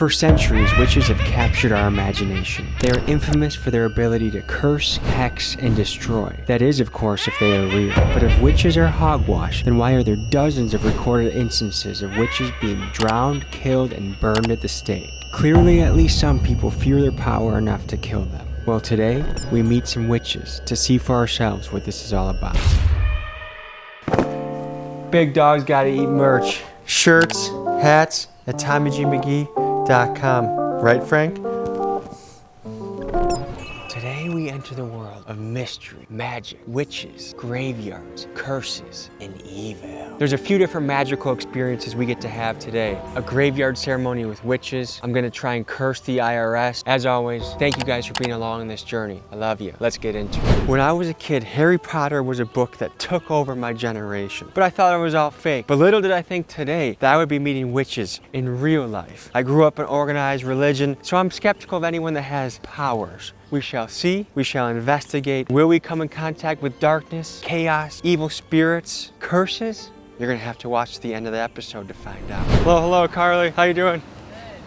For centuries, witches have captured our imagination. They are infamous for their ability to curse, hex, and destroy. That is, of course, if they are real. But if witches are hogwash, then why are there dozens of recorded instances of witches being drowned, killed, and burned at the stake? Clearly, at least some people fear their power enough to kill them. Well, today, we meet some witches to see for ourselves what this is all about. Big Dog's Gotta Eat merch. Shirts, hats at TommyGMcGee.com. Right, Frank? Today we enter the world of mystery, magic, witches, graveyards, curses, and evil. There's a few different magical experiences we get to have today. A graveyard ceremony with witches. I'm gonna try and curse the IRS. As always, thank you guys for being along on this journey. I love you. Let's get into it. When I was a kid, Harry Potter was a book that took over my generation. But I thought it was all fake. But little did I think today that I would be meeting witches in real life. I grew up in organized religion, so I'm skeptical of anyone that has powers. We shall see, we shall investigate. Will we come in contact with darkness, chaos, evil spirits, curses? You're gonna have to watch the end of the episode to find out. Hello, Carly. How you doing? Good,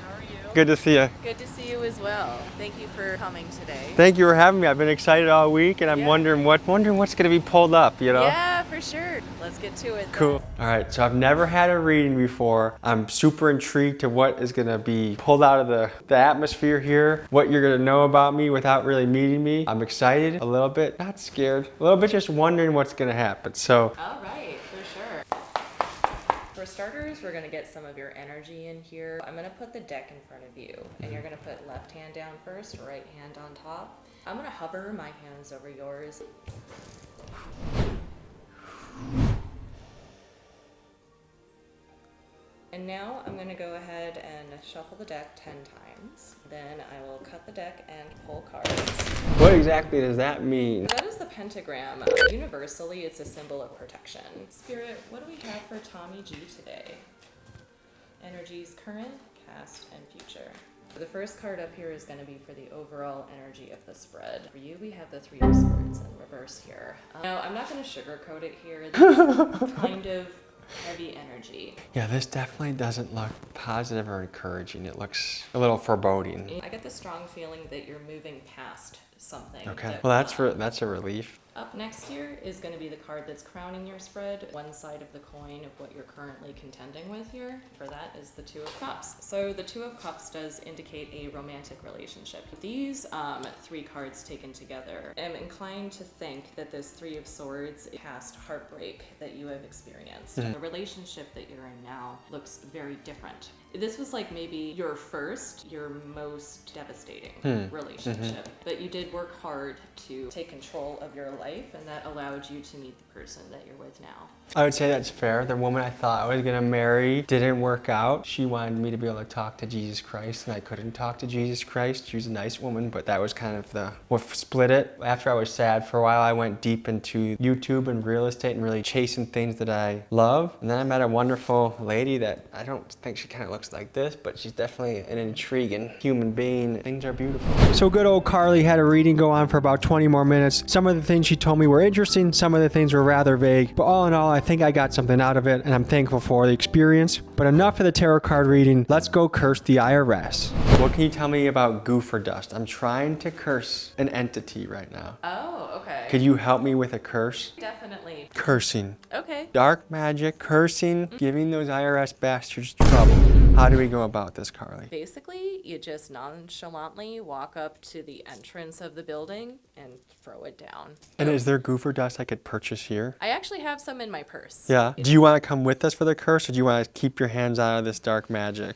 how are you? Good to see you. Good to see you as well. Thank you for coming today. Thank you for having me. I've been excited all week, and I'm wondering what's gonna be pulled up, you know? Yeah, for sure. Let's get to it. Cool. All right, so I've never had a reading before. I'm super intrigued to what is gonna be pulled out of the atmosphere here, what you're gonna know about me without really meeting me. I'm excited, a little bit, not scared, a little bit just wondering what's gonna happen. So. All right, for sure. For starters, we're gonna get some of your energy in here. I'm gonna put the deck in front of you, and you're gonna put left hand down first, right hand on top. I'm gonna hover my hands over yours. And now I'm going to go ahead and shuffle the deck 10 times. Then I will cut the deck and pull cards. What exactly does that mean? That is the pentagram. Universally, it's a symbol of protection. Spirit, what do we have for Tommy G today? Energies current, past, and future. The first card up here is going to be for the overall energy of the spread. For you, we have the Three of Swords in reverse here. Now, I'm not going to sugarcoat it here. This is kind of heavy energy. Yeah, this definitely doesn't look positive or encouraging. It looks a little foreboding. I get the strong feeling that you're moving past something. Okay, well that's a relief. Up next here is going to be the card that's crowning your spread, one side of the coin of what you're currently contending with here. For that is the Two of Cups. So the Two of Cups does indicate a romantic relationship. These three cards taken together, I'm inclined to think that this Three of Swords is past heartbreak that you have experienced. The relationship that you're in now looks very different. This was like maybe your first, your most devastating relationship. But you did work hard to take control of your life, and that allowed you to meet the person that you're with now. I would say that's fair. The woman I thought I was gonna marry didn't work out. She wanted me to be able to talk to Jesus Christ, and I couldn't talk to Jesus Christ. She was a nice woman, but that was kind of what split it. After I was sad for a while, I went deep into YouTube and real estate and really chasing things that I love. And then I met a wonderful lady that I don't think she kind of looks like this, but she's definitely an intriguing human being. Things are beautiful. So good old Carly had a reading go on for about 20 more minutes. Some of the things she told me were interesting, some of the things were rather vague, but all in all, I think I got something out of it, and I'm thankful for the experience. But enough of the tarot card reading. Let's go curse the IRS. What can you tell me about Goofer Dust? I'm trying to curse an entity right now. Oh, okay. Could you help me with a curse? Definitely. Cursing. Okay. Dark magic, cursing, giving those IRS bastards trouble. How do we go about this, Carly? Basically, you just nonchalantly walk up to the entrance of the building and throw it down. And is there Goofer Dust I could purchase here? I actually have some in my purse. Yeah. Do you want to come with us for the curse, or do you want to keep your hands out of this dark magic?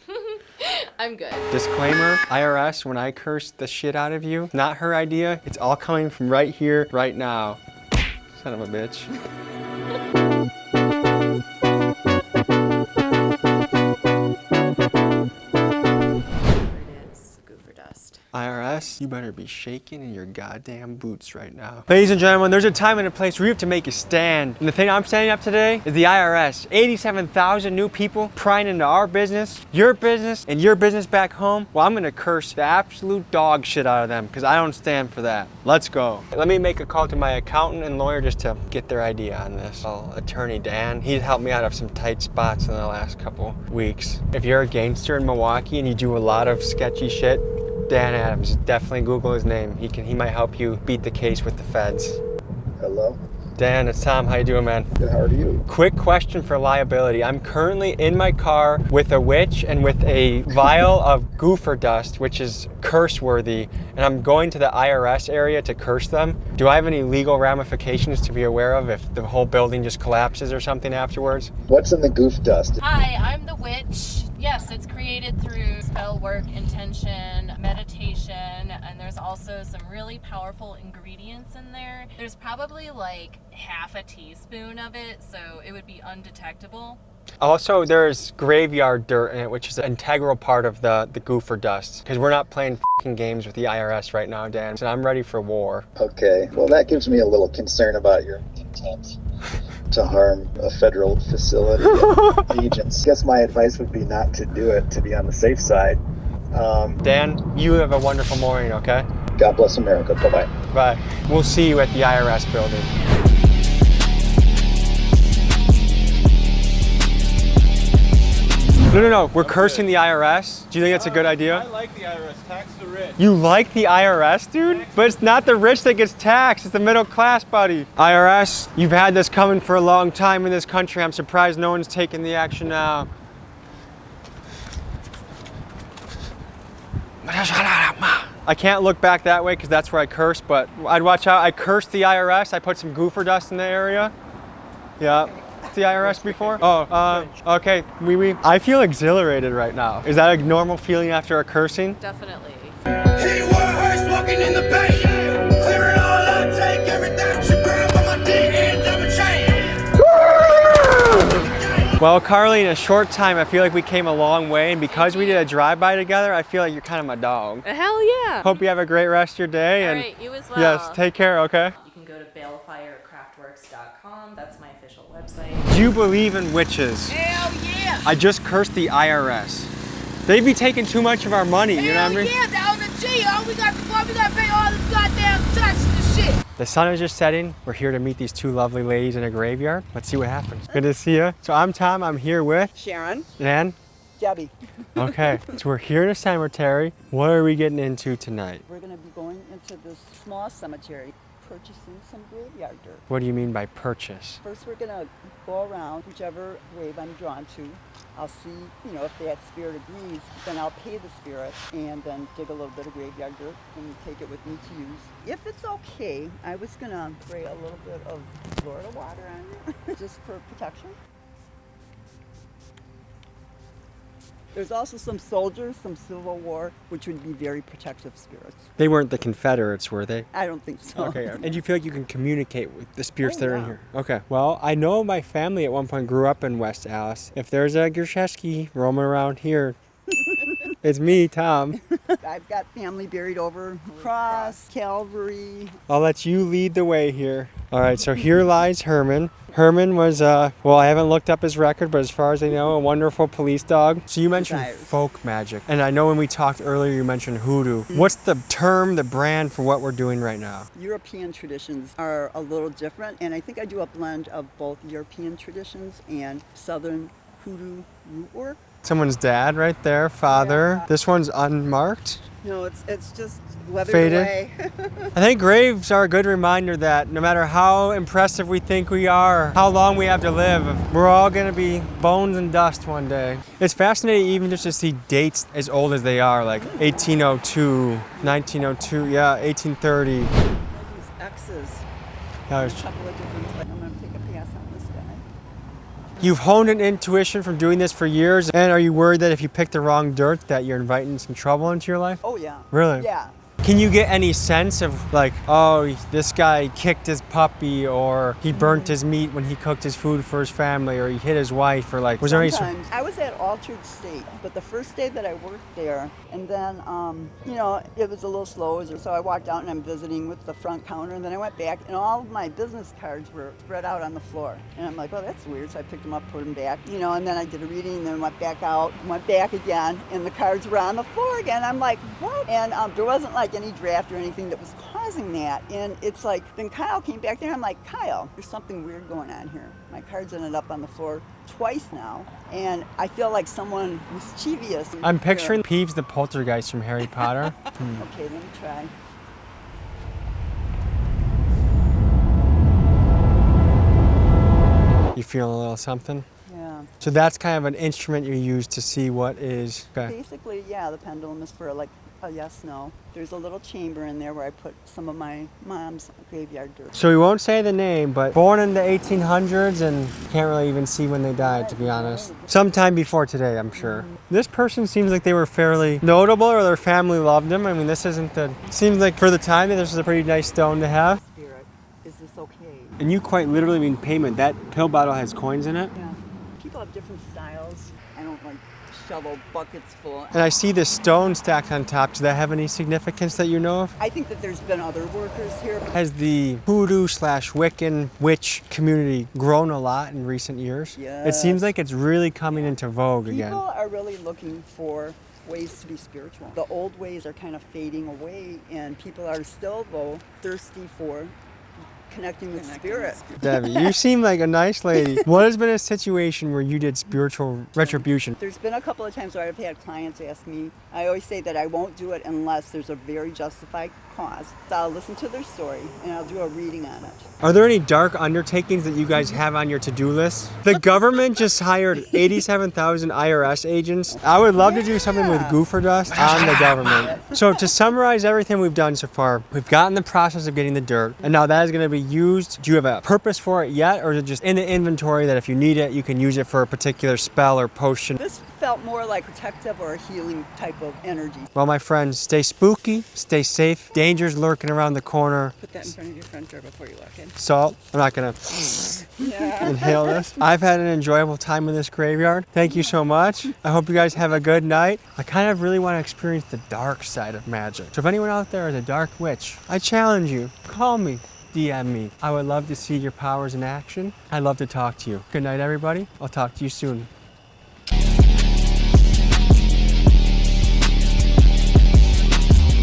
I'm good. Disclaimer, IRS, when I curse the shit out of you, not her idea. It's all coming from right here, right now. Son of a bitch. Here it is, Goofer Dust. IRS, you better be shaking in your goddamn boots right now. Ladies and gentlemen, there's a time and a place where you have to make a stand. And the thing I'm standing up today is the IRS. 87,000 new people prying into our business, and your business back home. Well, I'm gonna curse the absolute dog shit out of them because I don't stand for that. Let's go. Let me make a call to my accountant and lawyer just to get their idea on this. Attorney Dan, he's helped me out of some tight spots in the last couple weeks. If you're a gangster in Milwaukee and you do a lot of sketchy shit, Dan Adams, definitely Google his name. He might help you beat the case with the feds. Hello? Dan, it's Tom. How you doing, man? Good, how are you? Quick question for liability. I'm currently in my car with a witch and with a vial of goofer dust, which is curse-worthy, and I'm going to the IRS area to curse them. Do I have any legal ramifications to be aware of if the whole building just collapses or something afterwards? What's in the goof dust? Hi, I'm the witch. Yes, it's created through spell work, intention, meditation, and there's also some really powerful ingredients in there. There's probably like half a teaspoon of it, so it would be undetectable. Also, there's graveyard dirt in it, which is an integral part of the goofer dust, because we're not playing f***ing games with the IRS right now, Dan, so I'm ready for war. Okay, well that gives me a little concern about your intent to harm a federal facility and agents. Guess my advice would be not to do it, to be on the safe side. Dan, you have a wonderful morning, okay? God bless America. Bye-bye. Bye. We'll see you at the IRS building. No. We're cursing the IRS. Do you think that's a good idea? I like the IRS. Tax the rich. You like the IRS, dude? But it's not the rich that gets taxed. It's the middle class, buddy. IRS, you've had this coming for a long time in this country. I'm surprised no one's taking the action now. I can't look back that way because that's where I curse, but I'd watch out. I cursed the IRS. I put some goofer dust in the area. Yeah. The IRS before? Oh, okay. I feel exhilarated right now. Is that a normal feeling after a cursing? Definitely. He wore her smoking in the bay. Clear it all out, take everything. She grab on my dick and double chain. Well, Carly, in a short time, I feel like we came a long way, and because we did a drive-by together, I feel like you're kind of my dog. Hell yeah. Hope you have a great rest of your day. All And right, you as well. yes, take care, okay? You can go to balefirecraftworks.com. That's my official website. Do you believe in witches? Hell yeah. I just cursed the IRS. They be taking too much of our money, you know what I mean? Yeah, that was a G. All we got to pay all this goddamn taxes and shit. The sun is just setting. We're here to meet these two lovely ladies in a graveyard. Let's see what happens. Good to see you. So I'm Tom. I'm here with Sharon. Dan. Debbie. Okay, so we're here in a cemetery. What are we getting into tonight? We're going to be going into this small cemetery, purchasing some graveyard dirt. What do you mean by purchase? First, we're going to go around whichever grave I'm drawn to. I'll see, if that spirit agrees, then I'll pay the spirit and then dig a little bit of graveyard dirt and take it with me to use. If it's okay, I was going to spray a little bit of Florida water on it, just for protection. There's also some soldiers, some Civil War, which would be very protective spirits. They weren't the Confederates, were they? I don't think so. Okay, and you feel like you can communicate with the spirits that are in yeah. here? Okay. Well, I know my family at one point grew up in West Allis. If there's a Gershesky roaming around here, it's me, Tom. I've got family buried over Cross, Calvary. I'll let you lead the way here. All right, so here lies Herman. Herman was, I haven't looked up his record, but as far as I know, a wonderful police dog. So you mentioned Desires. folk magic. And I know when we talked earlier, you mentioned hoodoo. What's the term, the brand for what we're doing right now? European traditions are a little different, and I think I do a blend of both European traditions and Southern hoodoo root work. Someone's dad right there, father. Yeah. This one's unmarked. No, it's just weathered Faded. away. I think graves are a good reminder that no matter how impressive we think we are, how long we have to live, we're all gonna be bones and dust one day. It's fascinating even just to see dates as old as they are, like 1802, 1902, yeah, 1830. These X's, Yeah, a couple of different. I'm gonna take a pass on this guy. you've honed an intuition from doing this for years, and are you worried that if you pick the wrong dirt that you're inviting some trouble into your life? Oh yeah. Really? Yeah. Can you get any sense of like, oh, this guy kicked his puppy, or he burnt his meat when he cooked his food for his family, or he hit his wife, or like, was there any? Sometimes. I was at Altered State, but the first day that I worked there, and then, you know, it was a little slow, so I walked out and I'm visiting with the front counter, and then I went back, and all of my business cards were spread out on the floor. And I'm like, oh, that's weird, so I picked them up, put them back, you know, and then I did a reading, and then went back out, went back again, and the cards were on the floor again. I'm like, what? And there wasn't like any draft or anything that was causing that. And it's like, then Kyle came back there, and I'm like, Kyle, there's something weird going on here. My cards ended up on the floor twice now, and I feel like someone mischievous. I'm picturing Peeves the poltergeist from Harry Potter. Okay, let me try. You feeling a little something? Yeah. So that's kind of an instrument you use to see what is. Okay. Basically, yeah, the pendulum is for like a yes/no. There's a little chamber in there where I put some of my mom's graveyard dirt. So we won't say the name, but born in the 1800s and can't really even see when they died, to be honest. Sometime before today, I'm sure. This person seems like they were fairly notable, or their family loved them. I mean, this isn't the. Seems like for the time that this is a pretty nice stone to have. Spirit, is this okay? And you quite literally mean payment. That pill bottle has coins in it. Yeah. People have different styles. I don't like shovel buckets full. And I see this stone stacked on top. Does that have any significance that you know of? I think that there's been other workers here. Has the hoodoo/Wiccan witch community grown a lot in recent years? It seems Yes. like it's really coming into vogue again. People are really looking for ways to be spiritual. The old ways are kind of fading away, and people are still, though, thirsty for connecting with spirit. Debbie, you seem like a nice lady. What has been a situation where you did spiritual retribution? There's been a couple of times where I've had clients ask me, I always say that I won't do it unless there's a very justified cause. So I'll listen to their story and I'll do a reading on it. Are there any dark undertakings that you guys have on your to-do list? The government just hired 87,000 IRS agents. I would love to do something with Goofer Dust on the government. So to summarize everything we've done so far, we've gotten the process of getting the dirt, and now that is going to be used. Do you have a purpose for it yet, or is it just in the inventory that if you need it, you can use it for a particular spell or potion? This felt more like protective or a healing type of energy. Well, my friends, stay spooky, stay safe. Danger's lurking around the corner. Put that in front of your front door before you walk in. Salt. I'm not gonna inhale this. I've had an enjoyable time in this graveyard. Thank you so much. I hope you guys have a good night. I kind of really want to experience the dark side of magic. So if anyone out there is a dark witch, I challenge you. Call me. DM me. I would love to see your powers in action. I'd love to talk to you. Good night, everybody. I'll talk to you soon.